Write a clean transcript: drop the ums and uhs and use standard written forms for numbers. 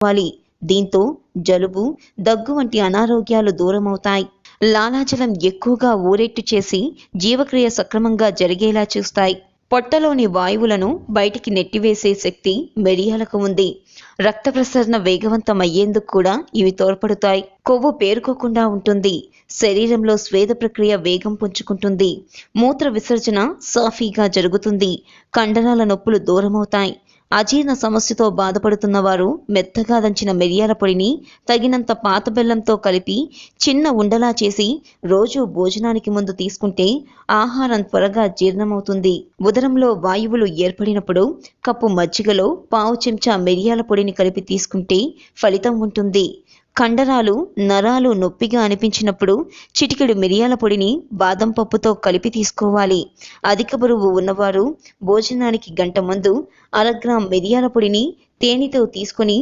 వాలి. దీంతో జలుబు, దగ్గు వంటి అనారోగ్యాలు దూరమవుతాయి. లాలాజలం ఎక్కువగా ఊరేట్టు చేసి జీవక్రియ సక్రమంగా జరిగేలా చూస్తాయి. పొట్టలోని వాయువులను బయటికి నెట్టివేసే శక్తి మిరియాలకు ఉంది. రక్త ప్రసరణ వేగవంతమయ్యేందుకు కూడా ఇవి తోడ్పడతాయి. కొవ్వు పేరుకోకుండా ఉంటుంది. శరీరంలో స్వేద ప్రక్రియ వేగం పుంజుకుంటుంది. మూత్ర విసర్జన సాఫీగా జరుగుతుంది. కండరాల నొప్పులు దూరమవుతాయి. అజీర్ణ సమస్యతో బాధపడుతున్న వారు మెత్తగా దంచిన మిరియాల పొడిని తగినంత పాత బెల్లంతో కలిపి చిన్న ఉండలా చేసి రోజు భోజనానికి ముందు తీసుకుంటే ఆహారం త్వరగా జీర్ణమవుతుంది. ఉదరంలో వాయువులు ఏర్పడినప్పుడు కప్పు మజ్జిగలో పావు చెంచా మిరియాల పొడిని కలిపి తీసుకుంటే ఫలితం ఉంటుంది. కండరాలు, నరాలు నొప్పిగా అనిపించినప్పుడు చిటికెడు మిరియాల పొడిని బాదం పప్పుతో కలిపి తీసుకోవాలి. అధిక బరువు ఉన్నవారు భోజనానికి గంట ముందు 1/2 గ్రాము మిరియాల పొడిని తేనెతో తీసుకొని